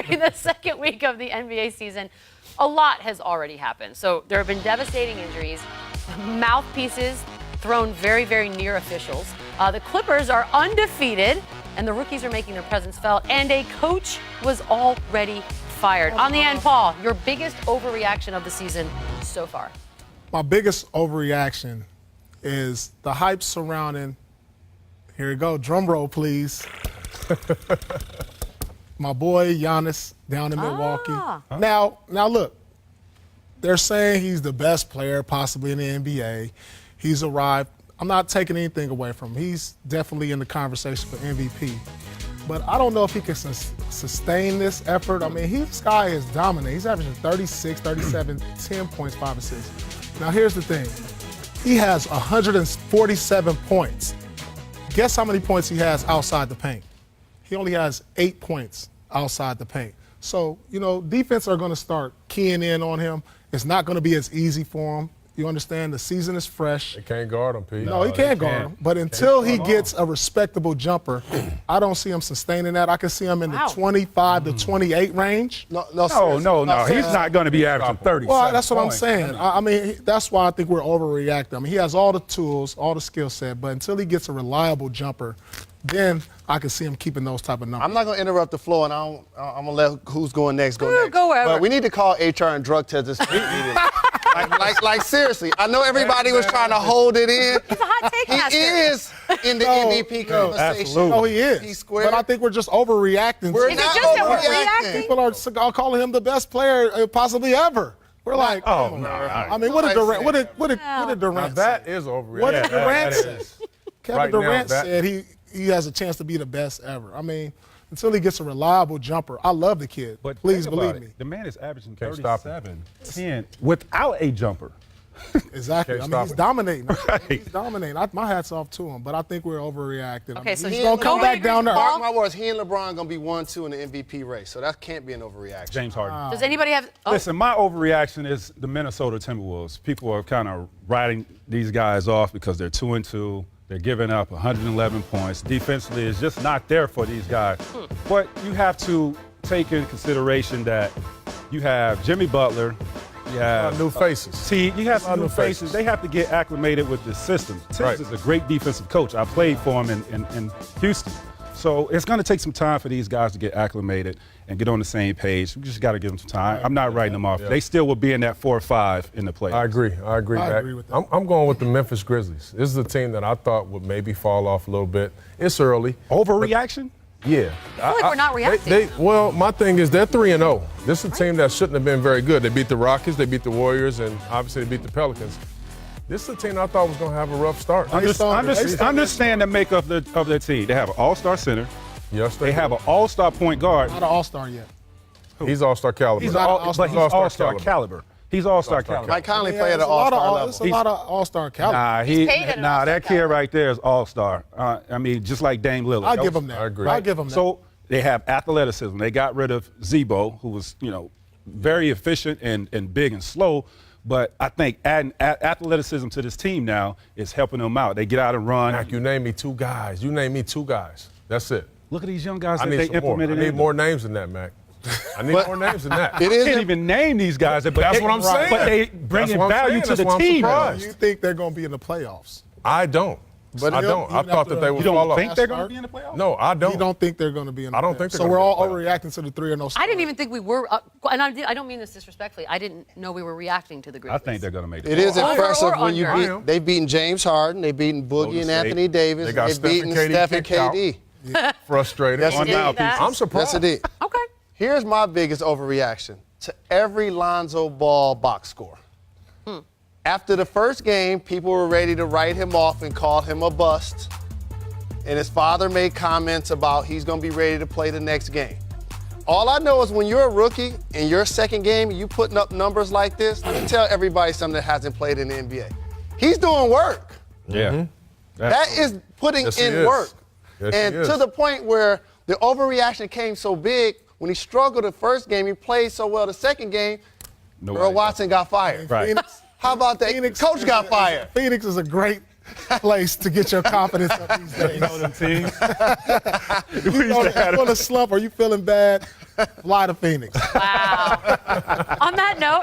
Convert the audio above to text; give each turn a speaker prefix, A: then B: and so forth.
A: During the second week of the NBA season, a lot has already happened. So there have been devastating injuries, mouthpieces thrown very, very near officials. The Clippers are undefeated, and the rookies are making their presence felt, and a coach was already fired. On the end, Paul, your biggest overreaction of the season so far?
B: My biggest overreaction is the hype surrounding, here we go, drum roll please, my boy Giannis down in Milwaukee. Now look, they're saying he's the best player possibly in the NBA. He's arrived. I'm not taking anything away from him. He's definitely in the conversation for MVP. But I don't know if he can sustain this effort. I mean, this guy is dominant. He's averaging 36, 37, 10 points, 5 assists. Now, here's the thing. He has 147 points. Guess how many points he has outside the paint? He only has 8 points outside the paint. So, defense are going to start keying in on him. It's not going to be as easy for him. You understand? The season is fresh.
C: They can't guard him, Pete.
B: No, he can't guard him. But until he gets a respectable jumper, I don't see him sustaining that. I can see him in the 25 to 28 range.
D: No.
E: He's not going to be averaging 30.
B: Well, that's what I'm saying. I mean, that's why I think we're overreacting. I mean, he has all the tools, all the skill set, but until he gets a reliable jumper, then I can see him keeping those type of numbers.
D: I'm not going to interrupt the flow, and I'm going to let who's going next go next.
A: Go wherever.
D: But we need to call HR and drug test this meeting. Like seriously. I know everybody was trying to hold it in.
A: He's a hot take master.
D: He is in the MVP conversation.
E: Absolutely.
B: No, he is.
D: He's square.
B: But I think we're just overreacting.
D: We're
A: Is
D: not
A: it just that we're reacting?
B: People are calling him the best player possibly ever. We're like,
E: Oh, no.
B: I mean, what did Durant
C: Now,
B: say?
C: that is overreaction.
B: What did Durant
E: that
B: say?
E: is.
B: Kevin
C: Right now,
B: Durant
C: that-
B: said he has a chance to be the best ever. I mean, until he gets a reliable jumper. I love the kid.
E: But
B: Please
E: think about
B: believe me.
E: it. The man is averaging
C: Can't stop him.
E: 37, 10 without a jumper.
B: Exactly. I
C: Can't
B: mean,
C: stop
B: he's
C: him.
B: dominating.
E: Right.
B: He's dominating. My hat's off to him, but I think we're overreacting.
A: Okay, so
B: he's
A: he-
B: going to come
A: nobody
B: back down to
A: agrees with
B: earth.
A: Paul?
D: Mark my words, he and LeBron going to be 1-2 in the MVP race, so that can't be an overreaction.
E: James Harden.
A: Does anybody have? Oh,
E: Listen, my overreaction is the Minnesota Timberwolves. People are kind of writing these guys off because they're 2-2. They're giving up 111 points. Defensively, it's just not there for these guys. But you have to take into consideration that you have Jimmy Butler, you have
C: New faces.
E: you have some
C: New
E: new faces.
C: faces.
E: They have to get acclimated with this system. Tibbs
C: Right.
E: is a great defensive coach. I played for him in Houston. So it's going to take some time for these guys to get acclimated and get on the same page. We just got to give them some time. I'm not writing them off.
C: Yeah.
E: They still will be in that 4 or 5 in the playoffs.
C: I agree, Mac.
B: agree with that.
C: I'm going with the Memphis Grizzlies. This is a team that I thought would maybe fall off a little bit. It's early.
E: Overreaction?
C: Yeah.
A: I feel like we're not reacting.
C: Well, my thing is they're 3-0. This is a team that shouldn't have been very good. They beat the Rockets, they beat the Warriors, and obviously they beat the Pelicans. This is a team I thought was going to have a rough start.
E: Understand the makeup of their team. They have an all-star center.
C: Yes,
E: They have an all-star point guard.
B: Not an all-star yet.
C: He's all-star caliber.
E: He's
B: not
E: all-star caliber. He's all-star caliber.
D: Mike Conley
B: Yeah,
D: played at
B: there's
D: an
B: a lot
D: all-star
B: of
D: level.
B: It's a lot of all-star caliber.
A: paid at an all-star
E: that kid
A: caliber.
E: right there is all-star. I mean, just like Dame Lillard.
B: I'll give him that.
C: I agree.
B: I'll give him that.
E: So they have athleticism. They got rid of Zebo, who was, very efficient and big and slow. But I think adding athleticism to this team now is helping them out. They get out and run.
C: Mac, you name me 2 guys. That's it.
E: Look at these young guys
C: I
E: that
C: need
E: they
C: some more. I
E: implemented.
C: need
E: in
C: more names than that, Mac. I need more names than that.
D: It
E: I
D: is
E: can't even name these guys. But
C: That's what I'm saying.
E: But they bringing
C: That's what I'm
E: value
C: saying.
E: to
C: That's
E: the
C: why I'm
E: team.
C: surprised.
B: You think they're going to be in the playoffs?
C: I don't.
B: But
C: I don't. I
B: even
C: thought
B: after
C: that they
B: the-
C: would
B: You
C: fall
B: don't
C: off.
E: Think they're going to be in the playoffs?
C: No, I don't.
B: You don't think they're going to be in the
C: I don't
B: playoffs?
C: think they're
B: So
C: gonna
B: we're
C: be in
B: all
C: the playoffs.
B: overreacting to the 3-0 start.
A: I didn't even think we were, and I don't mean this disrespectfully. I didn't know we were reacting to the
E: I
A: Grizzlies.
E: think they're going to make it.
D: It is
A: Over
D: impressive
A: or
D: when you
A: under?
D: beat. They've beaten James Harden. They've beaten Boogie
E: Golden
D: and
E: State.
D: Anthony Davis.
C: They got
D: They've
C: Steph and
D: beaten
C: KD
D: Steph and
C: kicked out.
D: KD.
C: Frustrated.
D: Yes,
A: One
D: indeed.
A: mouthpiece.
C: I'm surprised.
D: Yes, indeed.
A: Okay.
D: Here's my biggest overreaction to every Lonzo Ball box score. After the first game, people were ready to write him off and call him a bust. And his father made comments about he's going to be ready to play the next game. All I know is when you're a rookie in your second game and you putting up numbers like this, let me tell everybody something that hasn't played in the NBA. He's doing work.
E: Yeah.
D: That is putting
C: Yes, he
D: in
C: is.
D: work.
C: Yes, he
D: And
C: is.
D: to the point where the overreaction came so big, when he struggled the first game, he played so well the second game,
E: Nobody
D: Earl Watson got fired.
E: Right.
B: Phoenix,
D: How about that? Coach got fired.
B: Phoenix is a great place to get your confidence up these days.
E: You know them teams.
B: You know, if you're in a slump or you feeling bad, fly to Phoenix.
A: Wow. On that note,